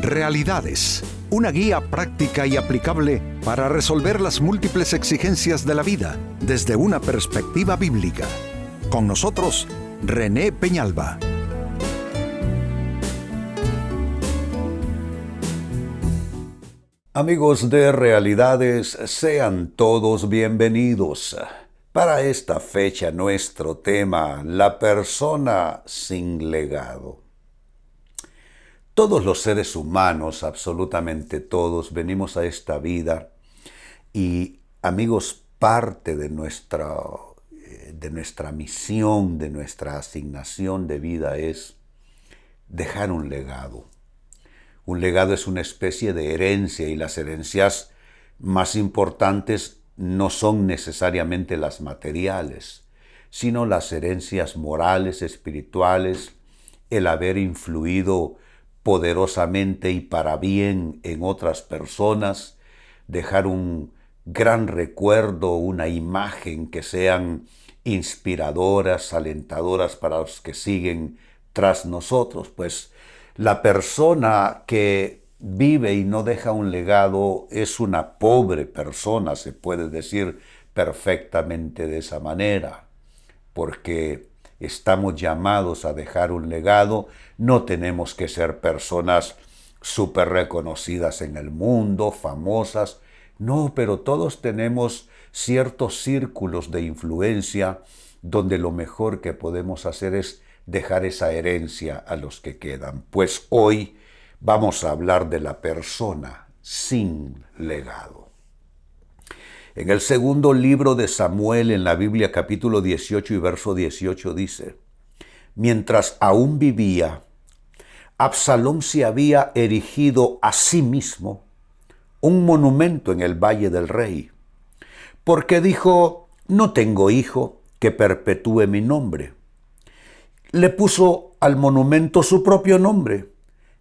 Realidades, una guía práctica y aplicable para resolver las múltiples exigencias de la vida desde una perspectiva bíblica. Con nosotros, René Peñalba. Amigos de Realidades, sean todos bienvenidos. Para esta fecha, nuestro tema, la persona sin legado. Todos los seres humanos, absolutamente todos, venimos a esta vida y, amigos, parte de nuestra misión, de nuestra asignación de vida es dejar un legado. Un legado es una especie de herencia y las herencias más importantes no son necesariamente las materiales, sino las herencias morales, espirituales, el haber influido poderosamente y para bien en otras personas, dejar un gran recuerdo, una imagen que sean inspiradoras, alentadoras para los que siguen tras nosotros. Pues la persona que vive y no deja un legado es una pobre persona, se puede decir perfectamente de esa manera, porque estamos llamados a dejar un legado. No tenemos que ser personas súper reconocidas en el mundo, famosas. No, pero todos tenemos ciertos círculos de influencia donde lo mejor que podemos hacer es dejar esa herencia a los que quedan. Pues hoy vamos a hablar de la persona sin legado. En el segundo libro de Samuel, en la Biblia, capítulo 18 y verso 18, dice: mientras aún vivía, Absalón se había erigido a sí mismo un monumento en el Valle del Rey, porque dijo: no tengo hijo que perpetúe mi nombre. Le puso al monumento su propio nombre,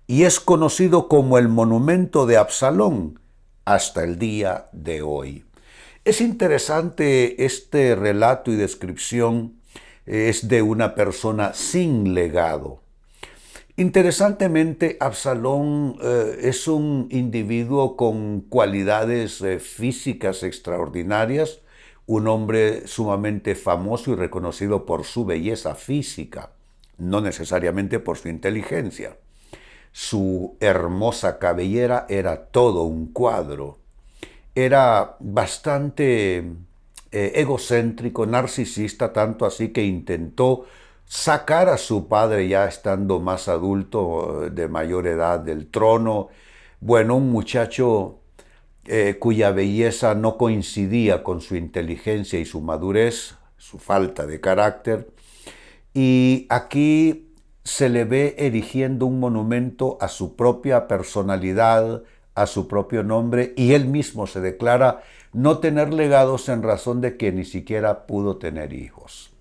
y es conocido como el monumento de Absalón hasta el día de hoy. Es interesante este relato y descripción, es de una persona sin legado. Interesantemente, Absalón es un individuo con cualidades físicas extraordinarias, un hombre sumamente famoso y reconocido por su belleza física, no necesariamente por su inteligencia. Su hermosa cabellera era todo un cuadro. Era bastante egocéntrico, narcisista, tanto así que intentó sacar a su padre ya estando más adulto, de mayor edad, del trono. Bueno, un muchacho cuya belleza no coincidía con su inteligencia y su madurez, su falta de carácter. Y aquí se le ve erigiendo un monumento a su propia personalidad, a su propio nombre, y él mismo se declara no tener legados en razón de que ni siquiera pudo tener hijos.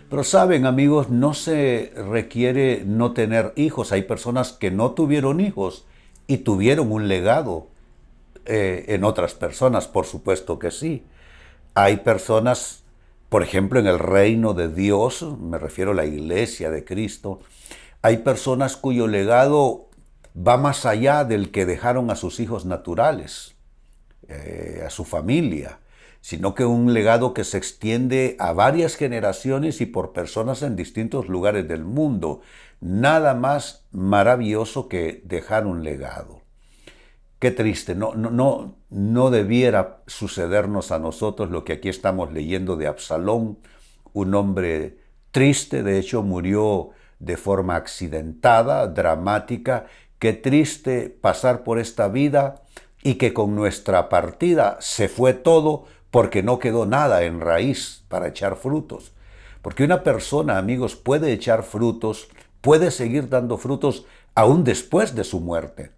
Pero saben, amigos, no se requiere no tener hijos. Hay personas que no tuvieron hijos y tuvieron un legado en otras personas, por supuesto que sí. Hay personas, por ejemplo, en el reino de Dios, me refiero a la iglesia de Cristo, hay personas cuyo legado va más allá del que dejaron a sus hijos naturales, a su familia, sino que un legado que se extiende a varias generaciones y por personas en distintos lugares del mundo. Nada más maravilloso que dejar un legado. Qué triste, no debiera sucedernos a nosotros lo que aquí estamos leyendo de Absalón, un hombre triste, de hecho murió de forma accidentada, dramática. Qué triste pasar por esta vida y que con nuestra partida se fue todo porque no quedó nada en raíz para echar frutos. Porque una persona, amigos, puede echar frutos, puede seguir dando frutos aún después de su muerte,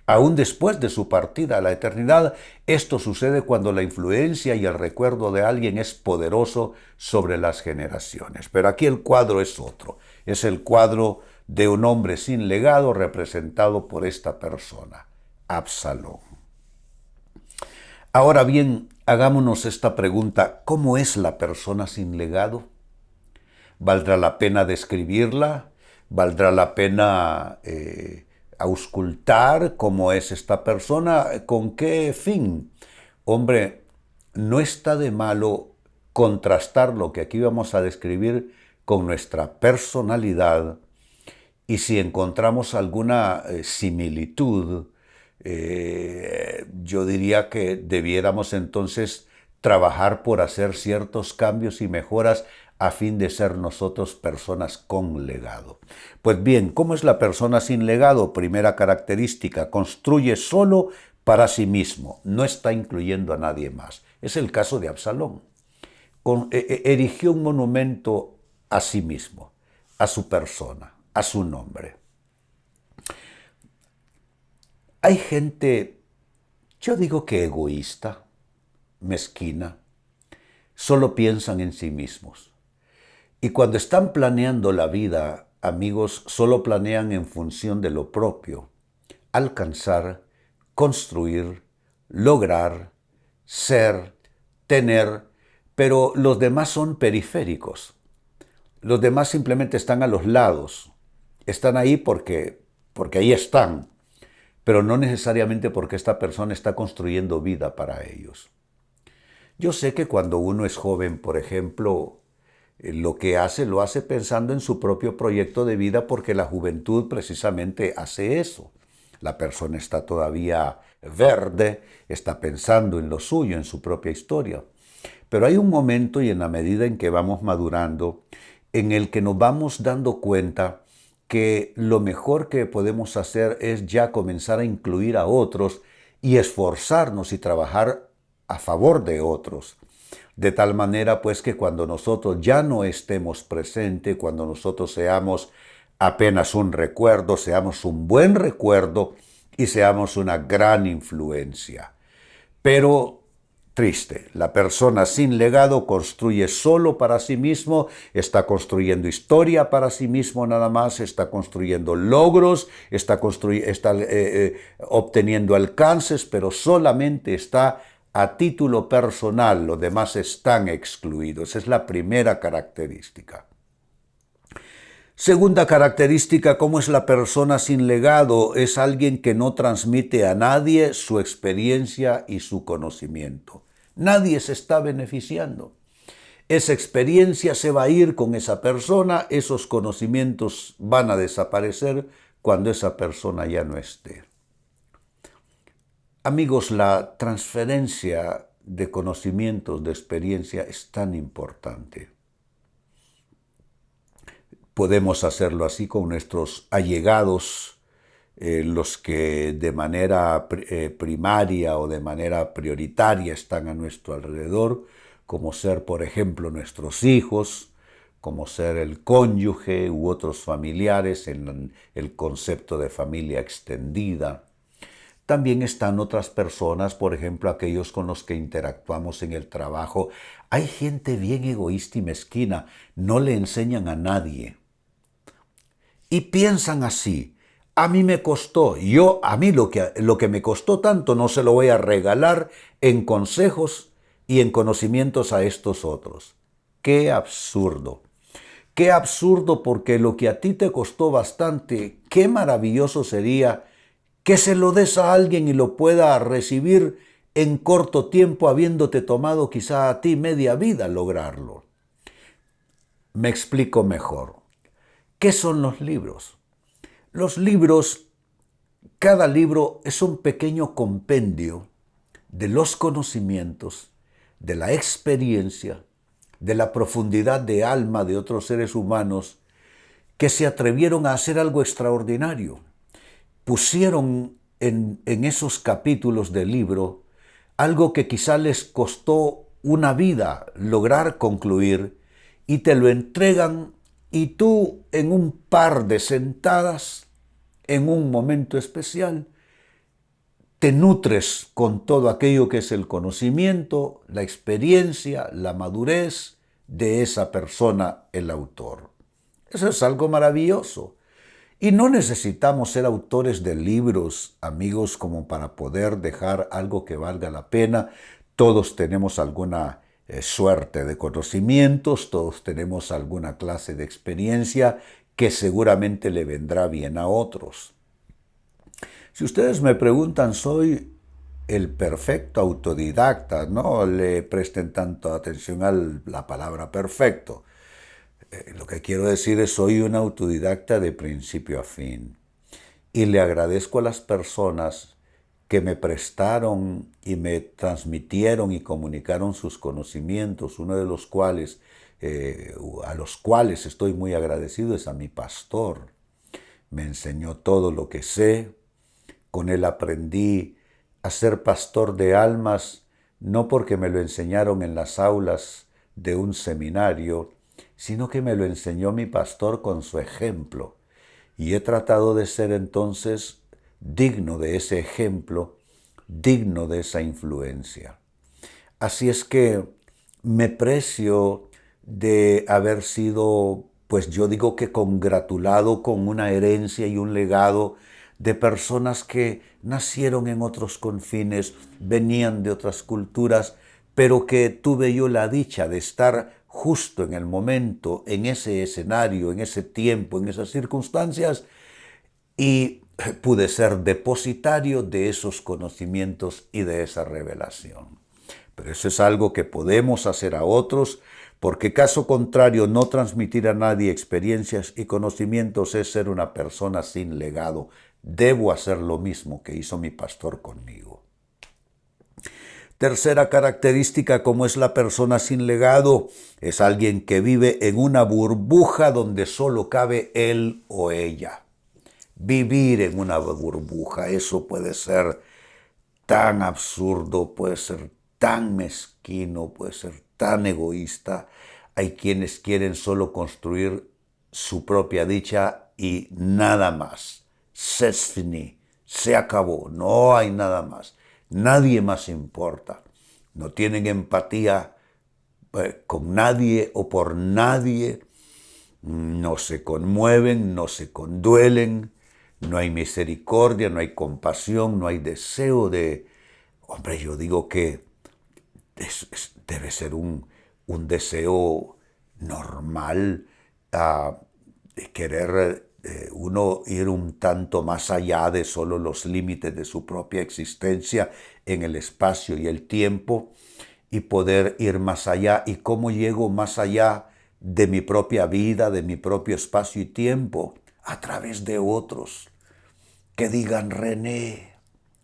aún después de su partida a la eternidad. Esto sucede cuando la influencia y el recuerdo de alguien es poderoso sobre las generaciones. Pero aquí el cuadro es otro. Es el cuadro de un hombre sin legado representado por esta persona, Absalón. Ahora bien, hagámonos esta pregunta: ¿cómo es la persona sin legado? ¿Valdrá la pena describirla? ¿Valdrá la pena auscultar cómo es esta persona, con qué fin. Hombre, no está de malo contrastar lo que aquí vamos a describir con nuestra personalidad, y si encontramos alguna similitud, yo diría que debiéramos entonces trabajar por hacer ciertos cambios y mejoras a fin de ser nosotros personas con legado. Pues bien, ¿cómo es la persona sin legado? Primera característica: construye solo para sí mismo, no está incluyendo a nadie más. Es el caso de Absalón. Erigió un monumento a sí mismo, a su persona, a su nombre. Hay gente, yo digo que egoísta, mezquina, solo piensan en sí mismos. Y cuando están planeando la vida, amigos, solo planean en función de lo propio: alcanzar, construir, lograr, ser, tener, pero los demás son periféricos. Los demás simplemente están a los lados. Están ahí porque ahí están, pero no necesariamente porque esta persona está construyendo vida para ellos. Yo sé que cuando uno es joven, por ejemplo, lo que hace, lo hace pensando en su propio proyecto de vida, porque la juventud precisamente hace eso. La persona está todavía verde, está pensando en lo suyo, en su propia historia. Pero hay un momento, y en la medida en que vamos madurando, en el que nos vamos dando cuenta que lo mejor que podemos hacer es ya comenzar a incluir a otros y esforzarnos y trabajar a favor de otros. De tal manera pues que cuando nosotros ya no estemos presentes, cuando nosotros seamos apenas un recuerdo, seamos un buen recuerdo y seamos una gran influencia. Pero triste, la persona sin legado construye solo para sí mismo, está construyendo historia para sí mismo nada más, está construyendo logros, está obteniendo alcances, pero solamente está a título personal, los demás están excluidos. Esa es la primera característica. Segunda característica: ¿cómo es la persona sin legado? Es alguien que no transmite a nadie su experiencia y su conocimiento. Nadie se está beneficiando. Esa experiencia se va a ir con esa persona, esos conocimientos van a desaparecer cuando esa persona ya no esté. Amigos, la transferencia de conocimientos, de experiencia, es tan importante. Podemos hacerlo así con nuestros allegados, los que de manera primaria o de manera prioritaria están a nuestro alrededor, como ser, por ejemplo, nuestros hijos, como ser el cónyuge u otros familiares en el concepto de familia extendida. También están otras personas, por ejemplo, aquellos con los que interactuamos en el trabajo. Hay gente bien egoísta y mezquina, no le enseñan a nadie. Y piensan así: a mí me costó, a mí lo que me costó tanto no se lo voy a regalar en consejos y en conocimientos a estos otros. ¡Qué absurdo! ¡Qué absurdo! Porque lo que a ti te costó bastante, qué maravilloso sería que se lo des a alguien y lo pueda recibir en corto tiempo, habiéndote tomado quizá a ti media vida lograrlo. Me explico mejor. ¿Qué son los libros? Los libros, cada libro es un pequeño compendio de los conocimientos, de la experiencia, de la profundidad de alma de otros seres humanos que se atrevieron a hacer algo extraordinario. Pusieron en esos capítulos del libro algo que quizá les costó una vida lograr concluir, y te lo entregan, y tú en un par de sentadas, en un momento especial, te nutres con todo aquello que es el conocimiento, la experiencia, la madurez de esa persona, el autor. Eso es algo maravilloso. Y no necesitamos ser autores de libros, amigos, como para poder dejar algo que valga la pena. Todos tenemos alguna suerte de conocimientos, todos tenemos alguna clase de experiencia que seguramente le vendrá bien a otros. Si ustedes me preguntan, soy el perfecto autodidacta, no le presten tanto atención a la palabra perfecto. Lo que quiero decir es soy un autodidacta de principio a fin. Y le agradezco a las personas que me prestaron y me transmitieron y comunicaron sus conocimientos, uno de los cuales, a los cuales estoy muy agradecido es a mi pastor. Me enseñó todo lo que sé, con él aprendí a ser pastor de almas, no porque me lo enseñaron en las aulas de un seminario, sino que me lo enseñó mi pastor con su ejemplo. Y he tratado de ser entonces digno de ese ejemplo, digno de esa influencia. Así es que me precio de haber sido, pues yo digo que congratulado con una herencia y un legado de personas que nacieron en otros confines, venían de otras culturas, pero que tuve yo la dicha de estar justo en el momento, en ese escenario, en ese tiempo, en esas circunstancias, y pude ser depositario de esos conocimientos y de esa revelación. Pero eso es algo que podemos hacer a otros, porque caso contrario, no transmitir a nadie experiencias y conocimientos es ser una persona sin legado. Debo hacer lo mismo que hizo mi pastor conmigo. Tercera característica, como es la persona sin legado, es alguien que vive en una burbuja donde solo cabe él o ella. Vivir en una burbuja, eso puede ser tan absurdo, puede ser tan mezquino, puede ser tan egoísta. Hay quienes quieren solo construir su propia dicha y nada más. C'est fini, se acabó, no hay nada más. Nadie más importa. No tienen empatía con nadie o por nadie. No se conmueven, no se conduelen. No hay misericordia, no hay compasión, no hay deseo de... Hombre, yo digo que debe ser un deseo normal de querer uno ir un tanto más allá de solo los límites de su propia existencia en el espacio y el tiempo y poder ir más allá. ¿Y cómo llego más allá de mi propia vida, de mi propio espacio y tiempo? A través de otros que digan René,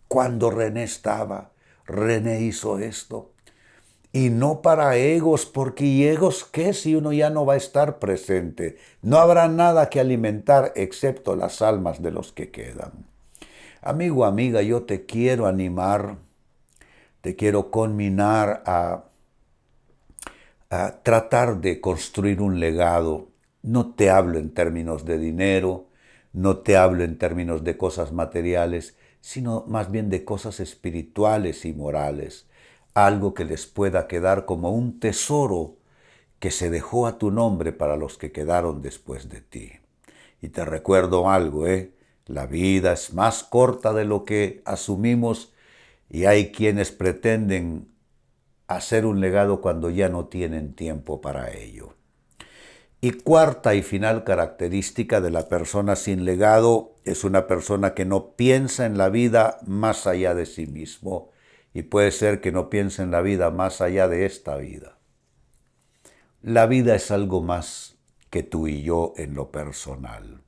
cuando René estaba, René hizo esto. Y no para egos, porque egos, ¿qué si uno ya no va a estar presente? No habrá nada que alimentar excepto las almas de los que quedan. Amigo, amiga, yo te quiero animar, te quiero conminar a tratar de construir un legado. No te hablo en términos de dinero, no te hablo en términos de cosas materiales, sino más bien de cosas espirituales y morales. Algo que les pueda quedar como un tesoro que se dejó a tu nombre para los que quedaron después de ti. Y te recuerdo algo, la vida es más corta de lo que asumimos y hay quienes pretenden hacer un legado cuando ya no tienen tiempo para ello. Y cuarta y final característica de la persona sin legado es una persona que no piensa en la vida más allá de sí mismo y puede ser que no piense en la vida más allá de esta vida. La vida es algo más que tú y yo en lo personal.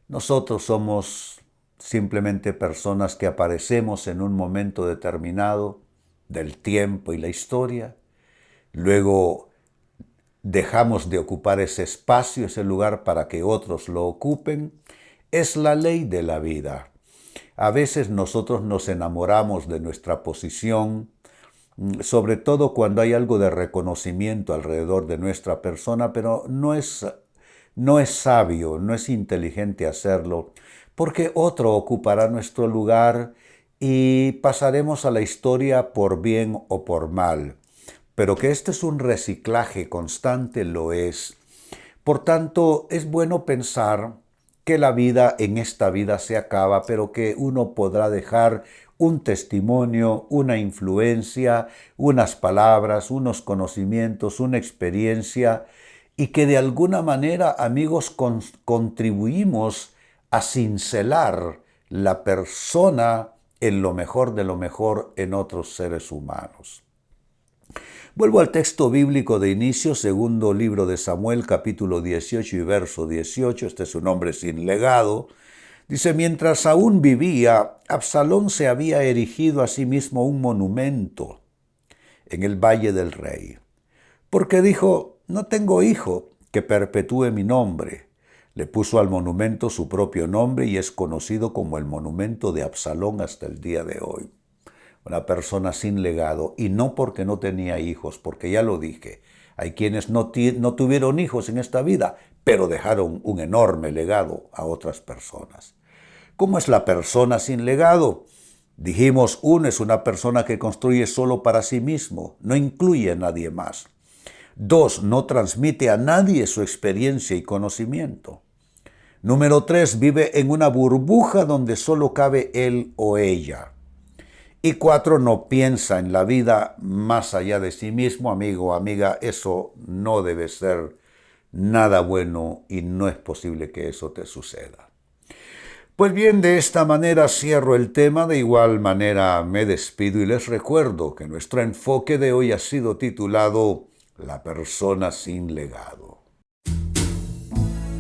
Nosotros somos simplemente personas que aparecemos en un momento determinado del tiempo y la historia, luego dejamos de ocupar ese espacio, ese lugar para que otros lo ocupen. Es la ley de la vida. A veces nosotros nos enamoramos de nuestra posición, sobre todo cuando hay algo de reconocimiento alrededor de nuestra persona, pero no es sabio, no es inteligente hacerlo, porque otro ocupará nuestro lugar y pasaremos a la historia por bien o por mal. Pero que este es un reciclaje constante, lo es. Por tanto, es bueno pensar que la vida en esta vida se acaba, pero que uno podrá dejar un testimonio, una influencia, unas palabras, unos conocimientos, una experiencia, y que de alguna manera, amigos, contribuimos a cincelar la persona en lo mejor de lo mejor en otros seres humanos. Vuelvo al texto bíblico de inicio, segundo libro de Samuel, capítulo 18 y verso 18. Este es un hombre sin legado. Dice, mientras aún vivía, Absalón se había erigido a sí mismo un monumento en el Valle del Rey, porque dijo, no tengo hijo que perpetúe mi nombre. Le puso al monumento su propio nombre y es conocido como el monumento de Absalón hasta el día de hoy. Una persona sin legado, y no porque no tenía hijos, porque ya lo dije, hay quienes no tuvieron hijos en esta vida, pero dejaron un enorme legado a otras personas. ¿Cómo es la persona sin legado? Dijimos, uno es una persona que construye solo para sí mismo, no incluye a nadie más. 2, no transmite a nadie su experiencia y conocimiento. Número 3, vive en una burbuja donde solo cabe él o ella. Y 4, no piensa en la vida más allá de sí mismo. Amigo o amiga, eso no debe ser nada bueno y no es posible que eso te suceda. Pues bien, de esta manera cierro el tema, de igual manera me despido y les recuerdo que nuestro enfoque de hoy ha sido titulado La persona sin legado.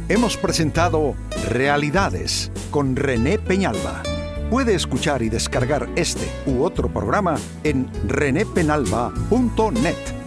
Hemos presentado Realidades con René Peñalba. Puede escuchar y descargar este u otro programa en renépenalba.net.